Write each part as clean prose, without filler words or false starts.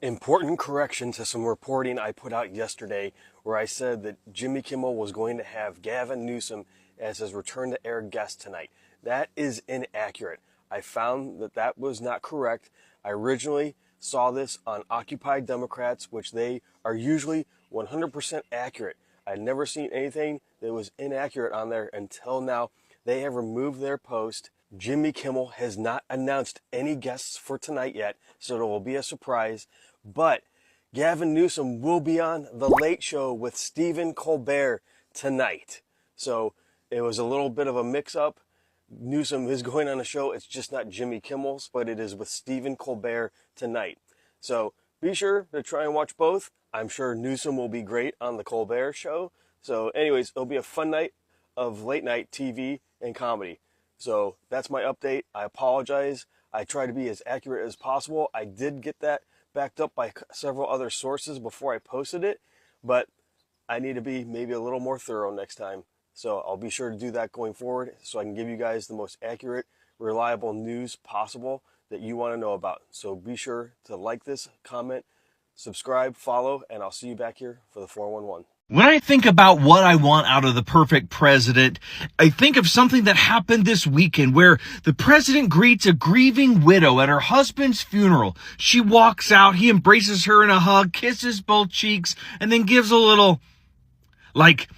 Important correction to some reporting I put out yesterday where I said that Jimmy Kimmel was going to have Gavin Newsom as his return to air guest tonight. That is inaccurate. I found that that was not correct. I originally saw this on Occupy Democrats, which they are usually 100% accurate. I'd never seen anything that was inaccurate on there until now. They have removed their post. Jimmy Kimmel has not announced any guests for tonight yet, so it will be a surprise. But Gavin Newsom will be on The Late Show with Stephen Colbert tonight. So it was a little bit of a mix-up. Newsom is going on a show. It's just not Jimmy Kimmel's, but it is with Stephen Colbert tonight. So be sure to try and watch both. I'm sure Newsom will be great on the Colbert Show. So anyways, it'll be a fun night of late night TV and comedy. So that's my update. I apologize. I try to be as accurate as possible. I did get that backed up by several other sources before I posted it, but I need to be maybe a little more thorough next time. So I'll be sure to do that going forward so I can give you guys the most accurate, reliable news possible that you want to know about. So be sure to like this, comment, subscribe, follow, and I'll see you back here for the 411. When I think about what I want out of the perfect president, I think of something that happened this weekend where the president greets a grieving widow at her husband's funeral. She walks out, he embraces her in a hug, kisses both cheeks, and then gives a little, like,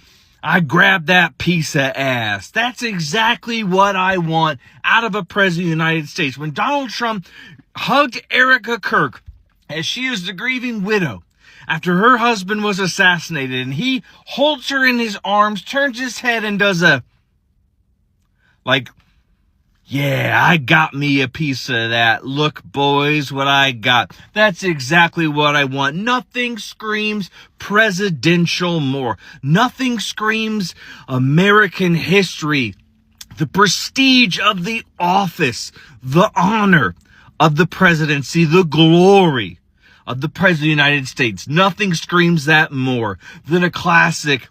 I grabbed that piece of ass. That's exactly what I want out of a president of the United States. When Donald Trump hugged Erica Kirk as she is the grieving widow after her husband was assassinated, and he holds her in his arms, turns his head, and does a, like, yeah, I got me a piece of that. Look, boys, what I got. That's exactly what I want. Nothing screams presidential more. Nothing screams American history. The prestige of the office, the honor of the presidency, the glory of the President of the United States. Nothing screams that more than a classic.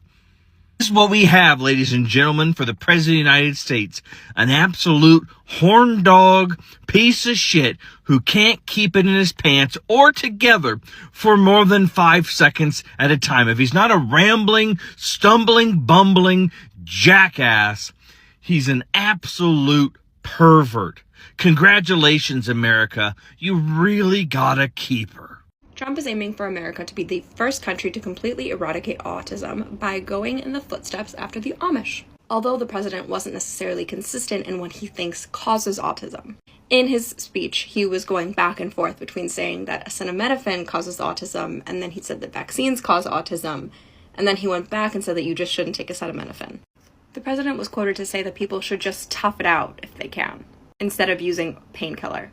This is what we have, ladies and gentlemen, for the President of the United States. An absolute horn dog piece of shit who can't keep it in his pants or together for more than 5 seconds at a time. If he's not a rambling, stumbling, bumbling jackass, he's an absolute pervert. Congratulations, America. You really got a keeper. Trump is aiming for America to be the first country to completely eradicate autism by going in the footsteps after the Amish, although the president wasn't necessarily consistent in what he thinks causes autism. In his speech, he was going back and forth between saying that acetaminophen causes autism, and then he said that vaccines cause autism, and then he went back and said that you just shouldn't take acetaminophen. The president was quoted to say that people should just tough it out if they can, instead of using painkiller.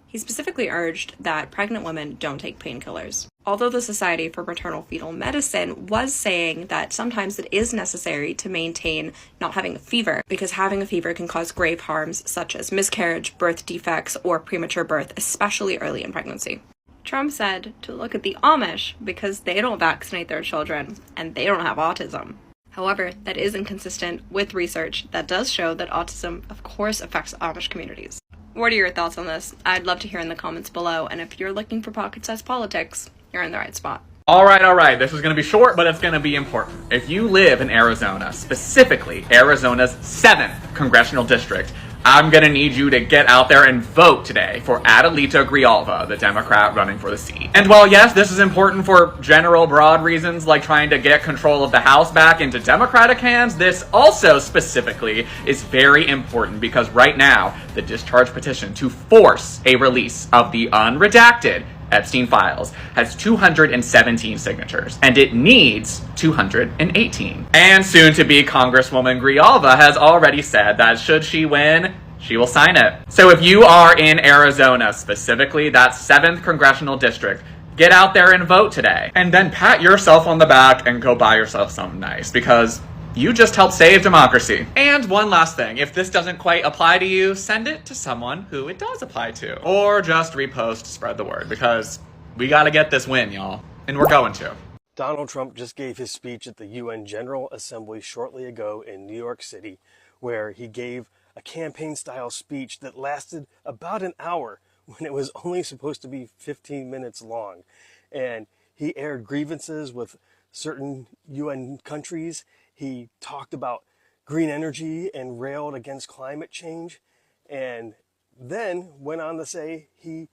He specifically urged that pregnant women don't take painkillers. Although the Society for Maternal Fetal Medicine was saying that sometimes it is necessary to maintain not having a fever, because having a fever can cause grave harms such as miscarriage, birth defects, or premature birth, especially early in pregnancy. Trump said to look at the Amish because they don't vaccinate their children and they don't have autism. However, that is inconsistent with research that does show that autism, of course, affects Amish communities. What are your thoughts on this? I'd love to hear in the comments below, and if you're looking for pocket-sized politics, you're in the right spot. All right. This is going to be short, but it's going to be important. If you live in Arizona, specifically Arizona's 7th congressional district, I'm going to need you to get out there and vote today for Adelita Grijalva, the Democrat running for the seat. And while yes, this is important for general broad reasons like trying to get control of the House back into Democratic hands, this also specifically is very important because right now, the discharge petition to force a release of the unredacted Epstein files has 217 signatures, and it needs 218. And soon-to-be Congresswoman Grijalva has already said that should she win, she will sign it. So if you are in Arizona, specifically that 7th congressional district, get out there and vote today. And then pat yourself on the back and go buy yourself something nice, because you just helped save democracy. And one last thing, if this doesn't quite apply to you, send it to someone who it does apply to. Or just repost, spread the word, because we gotta get this win, y'all. And we're going to. Donald Trump just gave his speech at the UN General Assembly shortly ago in New York City, where he gave a campaign-style speech that lasted about an hour, when it was only supposed to be 15 minutes long. And he aired grievances with certain UN countries. He talked about green energy and railed against climate change. And then went on to say he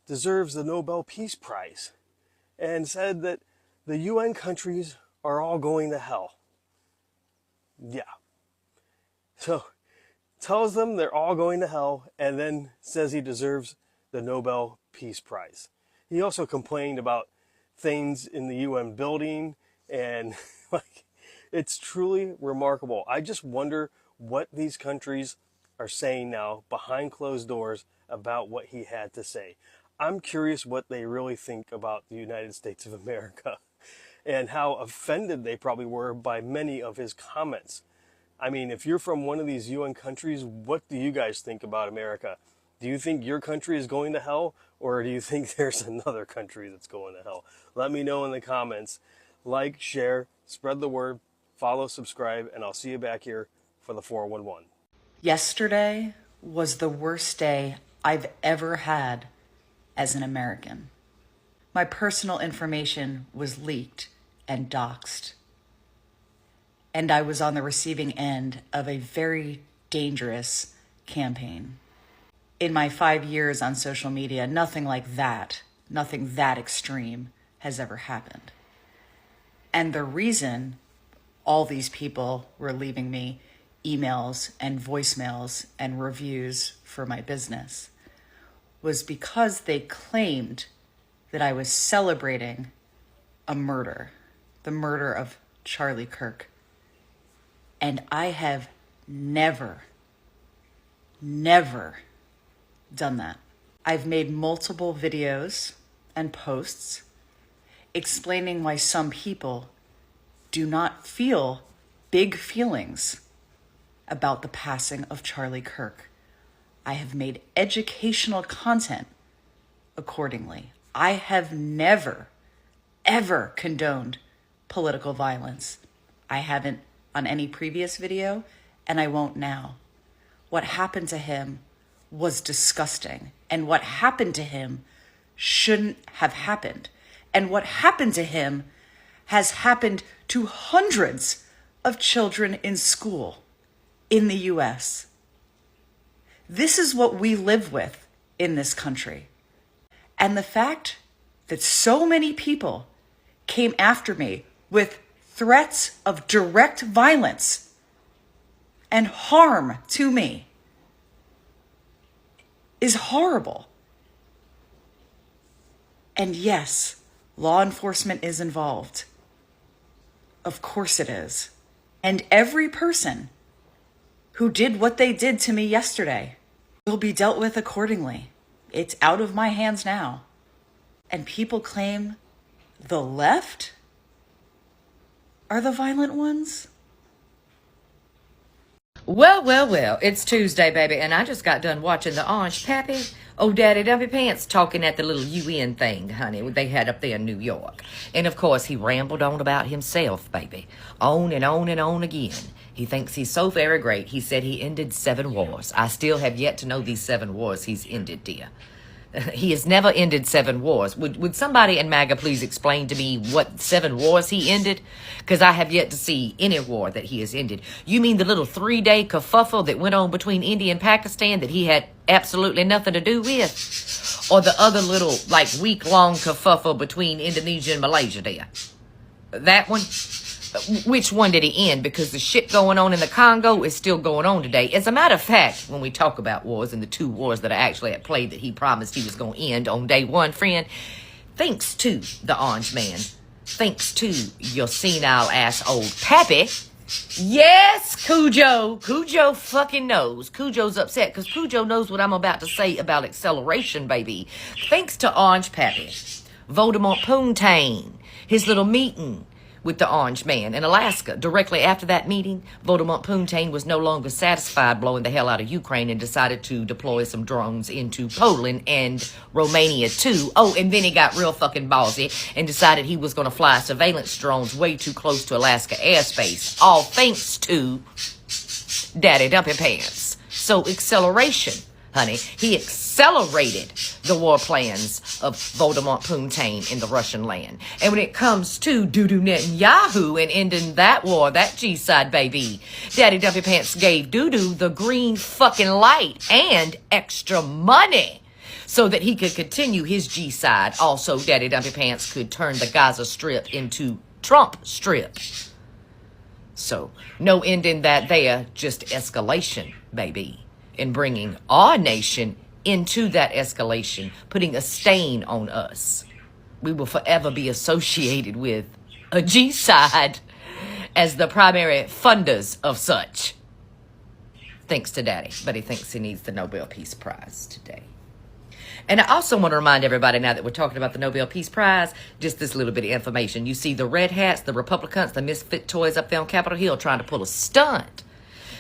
deserves the Nobel Peace Prize and said that the UN countries are all going to hell. Yeah. So tells them they're all going to hell and then says he deserves the Nobel Peace Prize. He also complained about things in the UN building, and like, it's truly remarkable. I just wonder what these countries are saying now behind closed doors about what he had to say. I'm curious what they really think about the United States of America and how offended they probably were by many of his comments. I mean, if you're from one of these UN countries, what do you guys think about America? Do you think your country is going to hell, or do you think there's another country that's going to hell? Let me know in the comments. Like, share, spread the word, follow, subscribe, and I'll see you back here for the 411. Yesterday was the worst day I've ever had as an American. My personal information was leaked and doxed. And I was on the receiving end of a very dangerous campaign. In my 5 years on social media, nothing like that, nothing that extreme has ever happened. And the reason all these people were leaving me emails and voicemails and reviews for my business was because they claimed that I was celebrating a murder, the murder of Charlie Kirk. And I have never done that. I've made multiple videos and posts explaining why some people do not feel big feelings about the passing of Charlie Kirk. I have made educational content accordingly. I have never, ever condoned political violence. I haven't on any previous video, and I won't now. What happened to him was disgusting, and what happened to him shouldn't have happened. And what happened to him has happened to hundreds of children in school in the US. This is what we live with in this country. And the fact that so many people came after me with threats of direct violence and harm to me is horrible. And yes, law enforcement is involved. Of course it is. And every person who did what they did to me yesterday will be dealt with accordingly. It's out of my hands now. And people claim the left are the violent ones? Well, it's Tuesday, baby, and I just got done watching the Orange Pappy, old Daddy Dumpy Pants, talking at the little UN thing, honey, they had up there in New York. And, of course, he rambled on about himself, baby, on and on and on again. He thinks he's so very great. He said he ended 7 wars. I still have yet to know these 7 wars he's ended, dear. He has never ended 7 wars. Would somebody in MAGA please explain to me what 7 wars he ended? Because I have yet to see any war that he has ended. You mean the little 3-day kerfuffle that went on between India and Pakistan that he had absolutely nothing to do with? Or the other little, like, week-long kerfuffle between Indonesia and Malaysia there? That one? Which one did he end? Because the shit going on in the Congo is still going on today. As a matter of fact, when we talk about wars and the 2 wars that are actually at play that he promised he was going to end on day 1, friend, thanks to the Orange Man, thanks to your senile ass old pappy, yes, Cujo fucking knows. Cujo's upset because Cujo knows what I'm about to say about acceleration, baby. Thanks to Orange Pappy, Voldemort Poontang, his little meeting with the Orange Man in Alaska. Directly after that meeting, Voldemort Poontang was no longer satisfied blowing the hell out of Ukraine and decided to deploy some drones into Poland and Romania too. Oh, and then he got real fucking ballsy and decided he was going to fly surveillance drones way too close to Alaska airspace. All thanks to Daddy Dumpy Pants. So acceleration, honey. He accelerated the war plans of Voldemort Puntane in the Russian land. And when it comes to Dudu Netanyahu and ending that war, that G-side, baby, Daddy Dumpy Pants gave Dudu the green fucking light and extra money so that he could continue his G-side. Also, Daddy Dumpy Pants could turn the Gaza Strip into Trump Strip. So, no ending that there, just escalation, baby. And bringing our nation into that escalation, putting a stain on us. We will forever be associated with a G-side as the primary funders of such. Thanks to Daddy, but he thinks he needs the Nobel Peace Prize today. And I also want to remind everybody, now that we're talking about the Nobel Peace Prize, just this little bit of information. You see the red hats, the Republicans, the misfit toys up there on Capitol Hill trying to pull a stunt.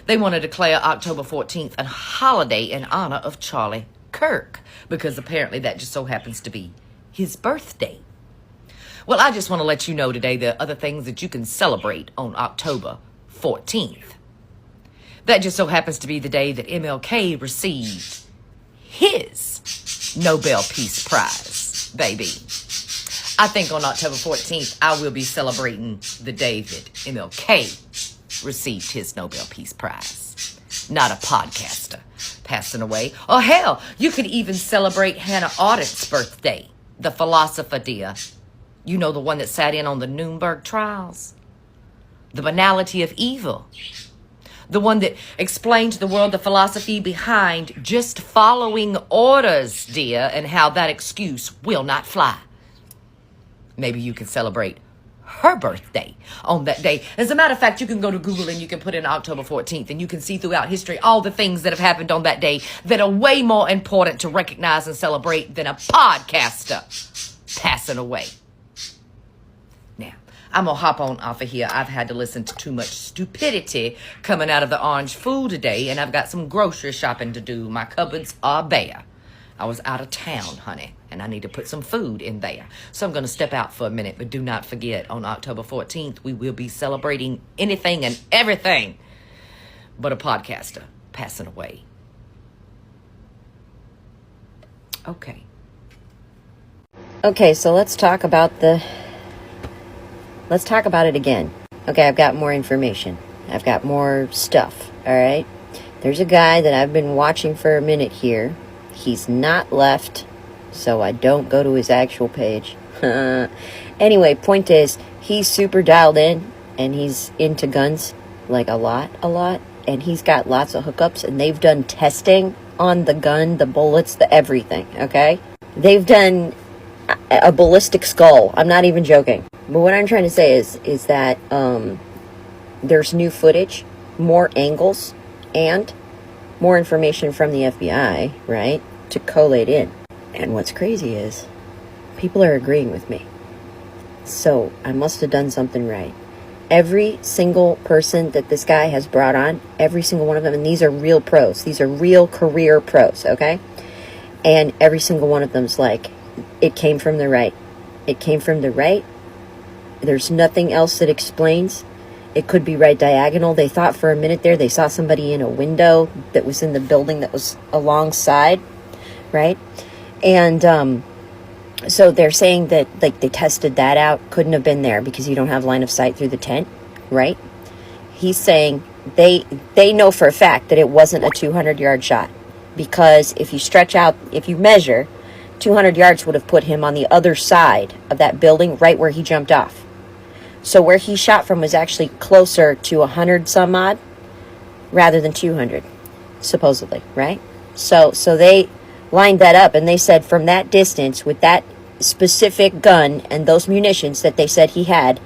They want to declare October 14th a holiday in honor of Charlie Kirk, because apparently that just so happens to be his birthday. Well, I just want to let you know today there are other things that you can celebrate on October 14th. That just so happens to be the day that MLK received his Nobel Peace Prize, baby. I think on October 14th, I will be celebrating the day that MLK received his Nobel Peace Prize. Not a podcaster passing away. Or hell, you could even celebrate Hannah Arendt's birthday, the philosopher, dear. You know, the one that sat in on the Nuremberg trials. The banality of evil. The one that explained to the world the philosophy behind just following orders, dear, and how that excuse will not fly. Maybe you can celebrate her birthday on that day. As a matter of fact, you can go to Google and you can put in October 14th and you can see throughout history all the things that have happened on that day that are way more important to recognize and celebrate than a podcaster passing away. I'm going to hop on off of here. I've had to listen to too much stupidity coming out of the Orange Fool today, and I've got some grocery shopping to do. My cupboards are bare. I was out of town, honey, and I need to put some food in there. So I'm going to step out for a minute, but do not forget, on October 14th, we will be celebrating anything and everything but a podcaster passing away. Okay. Okay, so let's talk about it again. Okay, I've got more information. I've got more stuff, all right? There's a guy that I've been watching for a minute here. He's not left, so I don't go to his actual page. Anyway, point is, he's super dialed in, and he's into guns, like a lot, and he's got lots of hookups, and they've done testing on the gun, the bullets, the everything, okay? They've done a ballistic skull. I'm not even joking. But what I'm trying to say is that there's new footage, more angles, and more information from the FBI, right, to collate in. And what's crazy is people are agreeing with me. So I must have done something right. Every single person that this guy has brought on, every single one of them, and these are real pros. These are real career pros, okay? And every single one of them's like, it came from the right. It came from the right. There's nothing else that explains. It could be right diagonal. They thought for a minute there they saw somebody in a window that was in the building that was alongside, right? And so they're saying that, like, they tested that out. Couldn't have been there because you don't have line of sight through the tent, right? He's saying they know for a fact that it wasn't a 200-yard shot because if you stretch out, if you measure, 200 yards would have put him on the other side of that building, right where he jumped off. So where he shot from was actually closer to 100 some odd rather than 200, supposedly, right? So they lined that up and they said from that distance with that specific gun and those munitions that they said he had,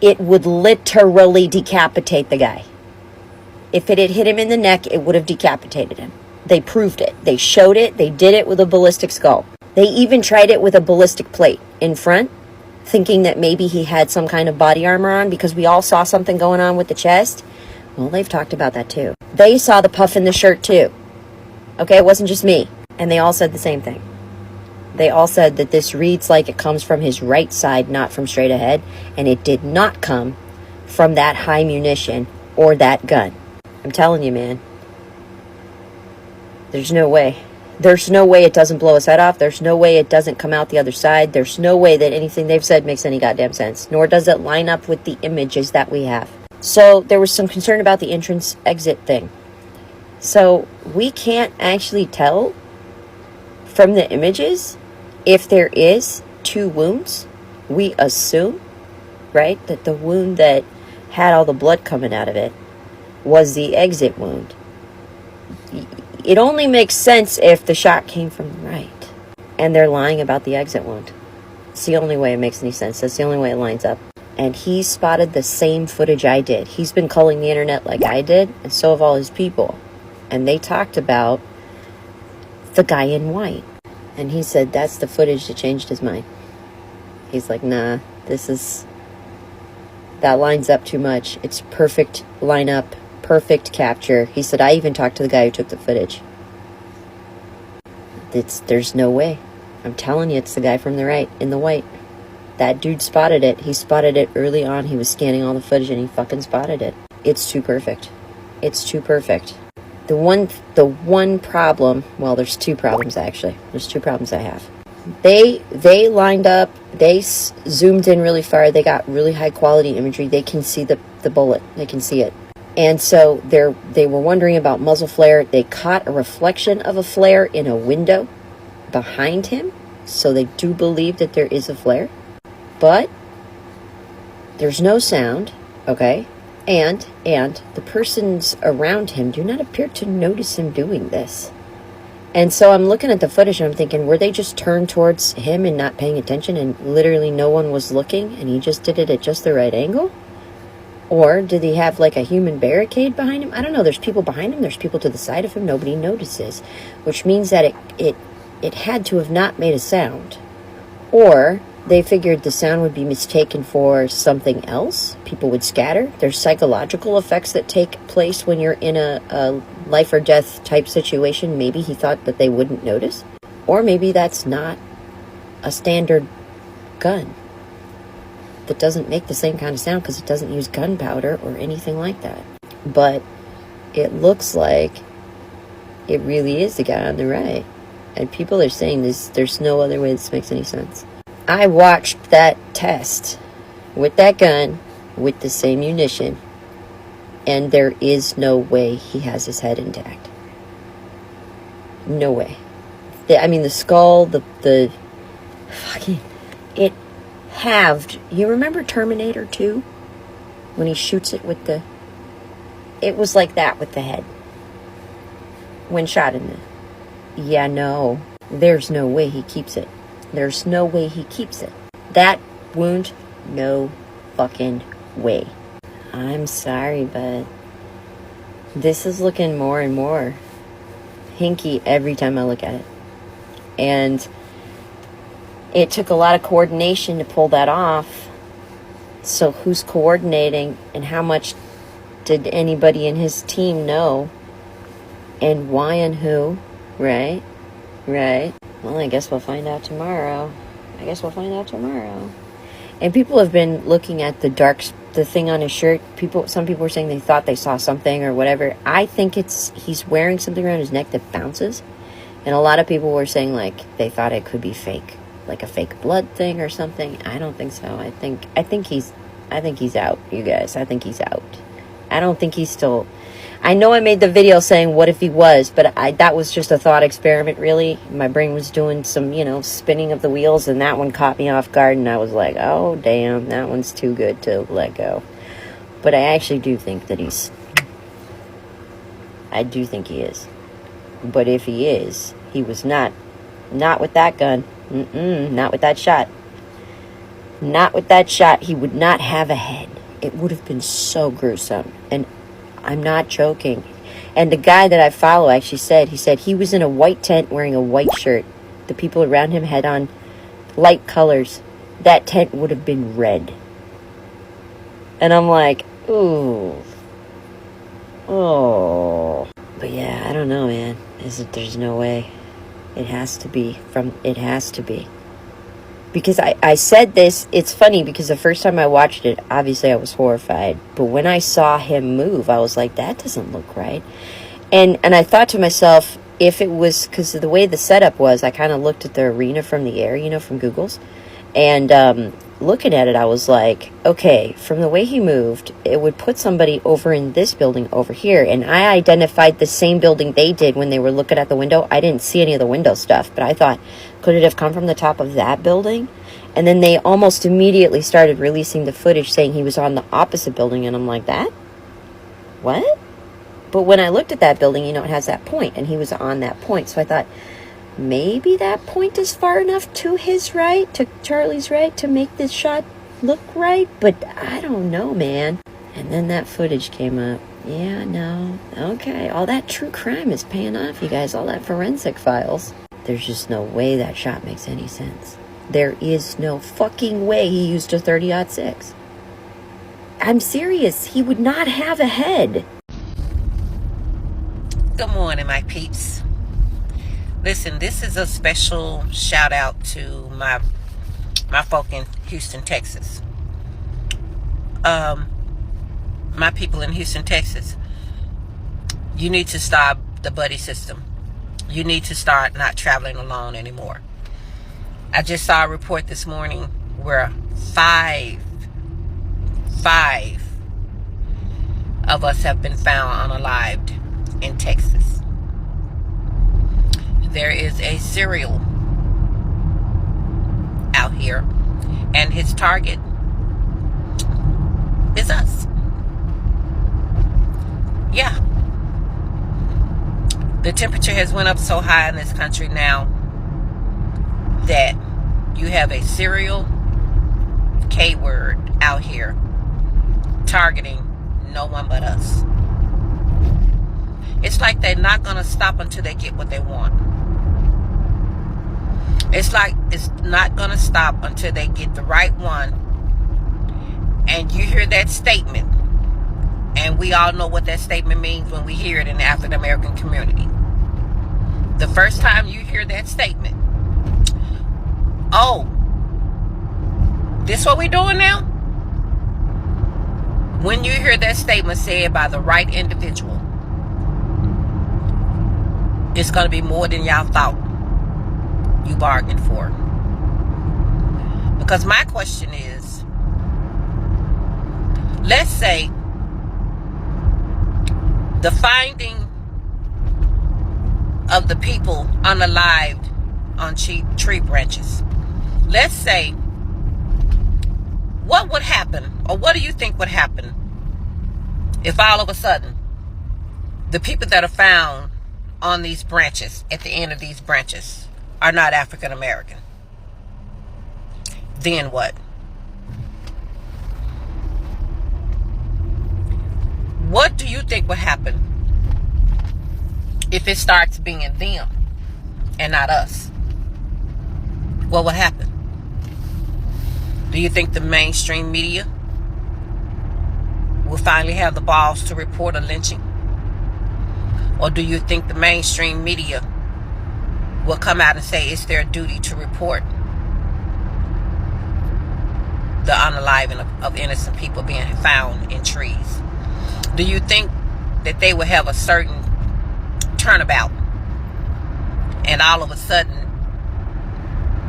it would literally decapitate the guy. If it had hit him in the neck, it would have decapitated him. They proved it. They showed it. They did it with a ballistic skull. They even tried it with a ballistic plate in front, thinking that maybe he had some kind of body armor on because we all saw something going on with the chest. Well, they've talked about that too. They saw the puff in the shirt too. Okay, it wasn't just me. And they all said the same thing. They all said that this reads like it comes from his right side, not from straight ahead. And it did not come from that high munition or that gun. I'm telling you, man. There's no way. There's no way it doesn't blow his head off. There's no way it doesn't come out the other side. There's no way that anything they've said makes any goddamn sense. Nor does it line up with the images that we have. So there was some concern about the entrance-exit thing. So we can't actually tell from the images if there is 2 wounds. We assume, right, that the wound that had all the blood coming out of it was the exit wound. It only makes sense if the shot came from the right. And they're lying about the exit wound. It's the only way it makes any sense. That's the only way it lines up. And he spotted the same footage I did. He's been culling the internet like I did, and so have all his people. And they talked about the guy in white. And he said that's the footage that changed his mind. He's like, nah, that lines up too much. It's perfect lineup. Perfect capture. He said, I even talked to the guy who took the footage. There's no way. I'm telling you, it's the guy from the right, in the white. That dude spotted it. He spotted it early on. He was scanning all the footage and he fucking spotted it. It's too perfect. It's too perfect. The one problem, well, there's 2 problems actually. There's 2 problems I have. They lined up, they zoomed in really far, they got really high quality imagery. They can see the bullet. They can see it. And so they were wondering about muzzle flare. They caught a reflection of a flare in a window behind him. So they do believe that there is a flare. But there's no sound, okay? And the persons around him do not appear to notice him doing this. And so I'm looking at the footage and I'm thinking, were they just turned towards him and not paying attention and literally no one was looking and he just did it at just the right angle? Or did he have like a human barricade behind him? I don't know. There's people behind him. There's people to the side of him. Nobody notices. Which means that it had to have not made a sound. Or they figured the sound would be mistaken for something else. People would scatter. There's psychological effects that take place when you're in a life or death type situation. Maybe he thought that they wouldn't notice. Or maybe that's not a standard gun that doesn't make the same kind of sound because it doesn't use gunpowder or anything like that. But it looks like it really is the guy on the right. And people are saying there's no other way this makes any sense. I watched that test with that gun, with the same munition, and there is no way he has his head intact. No way. The skull, the fucking, it halved. You remember Terminator 2? When he shoots it with the... It was like that with the head. When shot in the... Yeah, no. There's no way he keeps it. There's no way he keeps it. That wound, no fucking way. I'm sorry, but this is looking more and more hinky every time I look at it. And it took a lot of coordination to pull that off. So who's coordinating and how much did anybody in his team know? And why and who? Right? Well, I guess we'll find out tomorrow. And people have been looking at the thing on his shirt. Some people were saying they thought they saw something or whatever. I think he's wearing something around his neck that bounces. And a lot of people were saying like they thought it could be fake, like a fake blood thing or something. I don't think so. I think he's out, you guys. I think he's out. I don't think he's still... I know I made the video saying what if he was, but that was just a thought experiment, really. My brain was doing some, spinning of the wheels, and that one caught me off guard, and I was like, oh, damn, that one's too good to let go. But I actually do think that I do think he is. But if he is, he was not with that gun. Not with that shot. Not with that shot. He would not have a head. It would have been so gruesome. And I'm not joking. And the guy that I follow actually said, he was in a white tent wearing a white shirt. The people around him had on light colors. That tent would have been red. And I'm like, ooh. Oh. But yeah, I don't know, man. There's no way. It has to be. Because I said this, it's funny because the first time I watched it, obviously I was horrified. But when I saw him move, I was like, that doesn't look right. And I thought to myself, if it was, because the way the setup was, I kind of looked at the arena from the air, from Google's, and looking at it, I was like, okay, from the way he moved, it would put somebody over in this building over here, and I identified the same building they did when they were looking at the window. I didn't see any of the window stuff, but I thought, could it have come from the top of that building? And then they almost immediately started releasing the footage saying he was on the opposite building, and I'm like, that? What? But when I looked at that building, it has that point, and he was on that point. So I thought, maybe that point is far enough to his right, to Charlie's right, to make this shot look right. But I don't know, man. And then that footage came up. Yeah, no. Okay, all that true crime is paying off, you guys. All that forensic files. There's just no way that shot makes any sense. There is no fucking way he used a 30-06. I'm serious. He would not have a head. Good morning, my peeps. Listen, this is a special shout out to my folk in Houston, Texas. My people in Houston, Texas. You need to stop the buddy system. You need to start not traveling alone anymore. I just saw a report this morning where five of us have been found unalived in Texas. There is a serial out here, and his target is us. Yeah. The temperature has went up so high in this country now that you have a serial K-word out here targeting no one but us. It's like they're not going to stop until they get what they want. It's like it's not going to stop until they get the right one. And you hear that statement, and we all know what that statement means when we hear it in the African American community. The first time you hear that statement, oh, this what we doing now? When you hear that statement said by the right individual, it's going to be more than y'all thought you bargained for. Because my question is, let's say the finding of the people unalived on tree branches. Let's say, what would happen, or what do you think would happen if all of a sudden the people that are found on these branches, at the end of these branches, are not African American? Then what? What do you think would happen if it starts being them and not us? What would happen? Do you think the mainstream media will finally have the balls to report a lynching? Or do you think the mainstream media will come out and say it's their duty to report the unaliving of innocent people being found in trees? Do you think that they will have a certain turnabout, and all of a sudden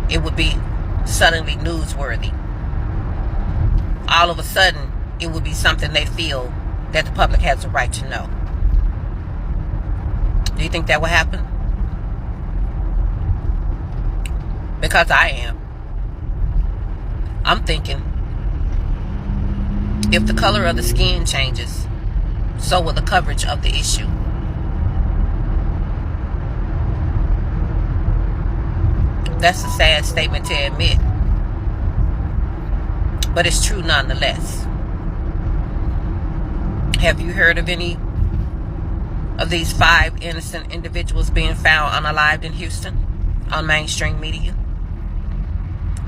it would be suddenly newsworthy? All of a sudden it would be something they feel that the public has a right to know. Do you think that will happen? Because I am. I'm thinking, if the color of the skin changes, so will the coverage of the issue. That's a sad statement to admit, but it's true nonetheless. Have you heard of any of these 5 innocent individuals being found unalived in Houston on mainstream media?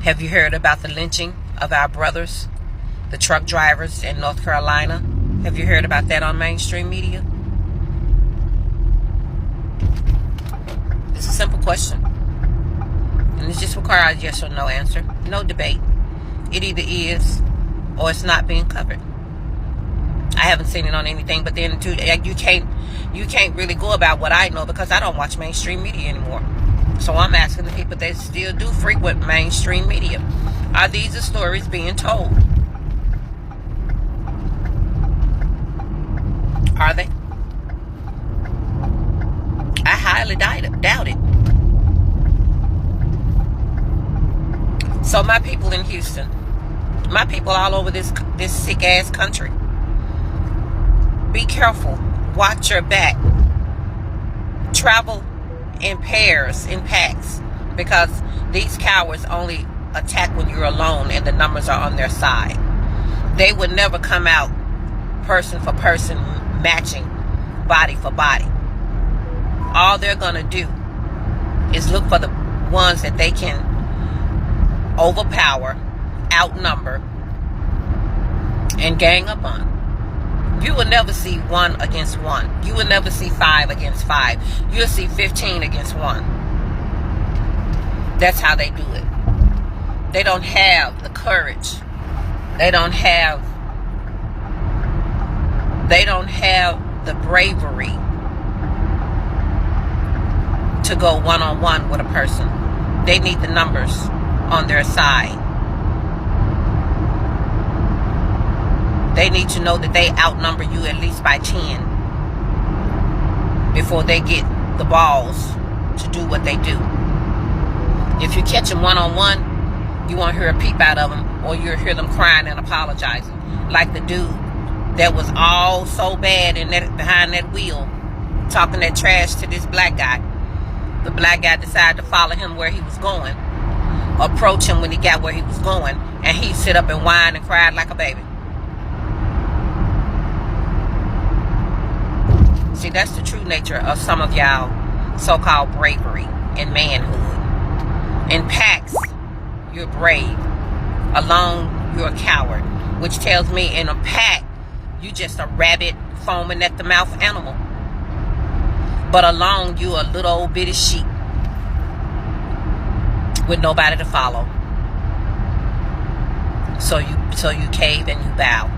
Have you heard about the lynching of our brothers, the truck drivers in North Carolina? Have you heard about that on mainstream media? It's a simple question, and it just requires a yes or no answer. No debate. It either is or it's not being covered. I haven't seen it on anything. But then too, you can't really go about what I know because I don't watch mainstream media anymore. So I'm asking the people that still do frequent mainstream media, are these the stories being told? Are they? I highly doubt it. So my people in Houston, my people all over this sick ass country, be careful. Watch your back. Travel in pairs, in packs, because these cowards only attack when you're alone and the numbers are on their side. They would never come out person for person, matching body for body. All they're gonna do is look for the ones that they can overpower, outnumber, and gang up on. You will never see 1 against 1. You will never see 5 against 5. You'll see 15 against 1. That's how they do it. They don't have the courage. They don't have the bravery to go one-on-one with a person. They need the numbers on their side. They need to know that they outnumber you at least by 10 before they get the balls to do what they do. If you catch them one-on-one, you won't hear a peep out of them, or you'll hear them crying and apologizing. Like the dude that was all so bad behind that wheel, talking that trash to this black guy. The black guy decided to follow him where he was going, approach him when he got where he was going, and he sit up and whine and cried like a baby. See, that's the true nature of some of y'all so-called bravery and manhood. In packs, you're brave. Alone, you're a coward. Which tells me in a pack, you just a rabid, foaming at the mouth animal. But alone, you a little old bitty sheep with nobody to follow. So you cave and you bow.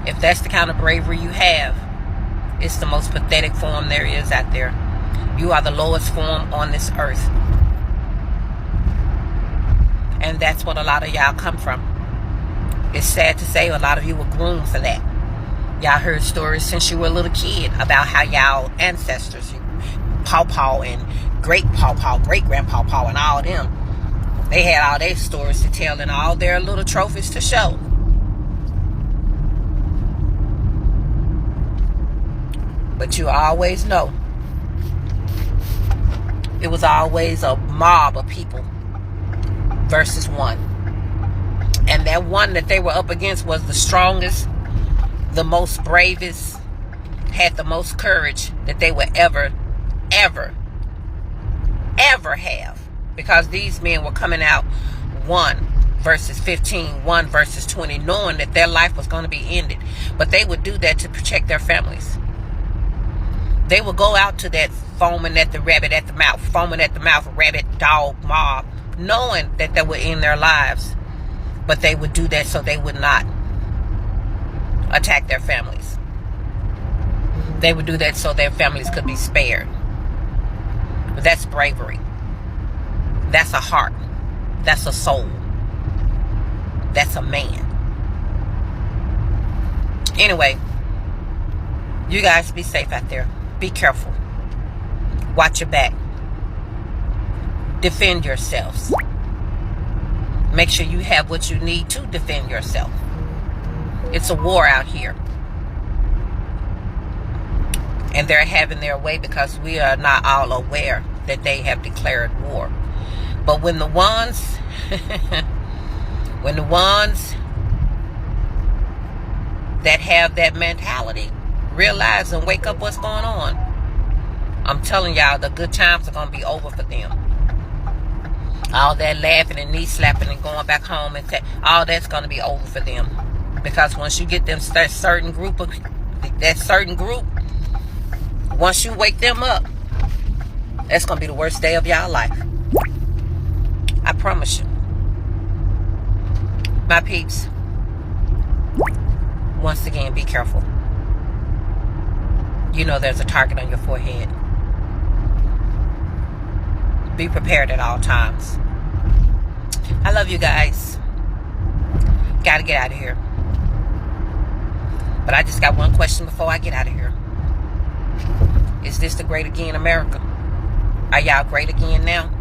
If that's the kind of bravery you have, it's the most pathetic form there is out there. You are the lowest form on this earth. And that's what a lot of y'all come from. It's sad to say a lot of you were groomed for that. Y'all heard stories since you were a little kid about how y'all ancestors, Pawpaw and great Pawpaw, great grandpawpaw and all them, they had all their stories to tell and all their little trophies to show. But you always know it was always a mob of people versus one. And that one that they were up against was the strongest, the most bravest, had the most courage that they would ever have. Because these men were coming out 1 versus 15, 1 versus 20, knowing that their life was going to be ended. But they would do that to protect their families. They would go out to that foaming at the mouth, rabbit, dog, mob, knowing that they would end their lives. But they would do that so they would not attack their families. They would do that so their families could be spared. But that's bravery. That's a heart. That's a soul. That's a man. Anyway, you guys be safe out there. Be careful. Watch your back. Defend yourselves. Make sure you have what you need to defend yourself. It's a war out here. And they're having their way because we are not all aware that they have declared war. But when the ones that have that mentality realize and wake up what's going on, I'm telling y'all, the good times are going to be over for them. All that laughing and knee slapping and going back home and all that's going to be over for them. Because once you get them that certain group, once you wake them up, that's going to be the worst day of y'all life. I promise you. My peeps, once again, be careful. You know there's a target on your forehead. Be prepared at all times. I love you guys. Gotta get out of here. But I just got one question before I get out of here. Is this the great again America? Are y'all great again now?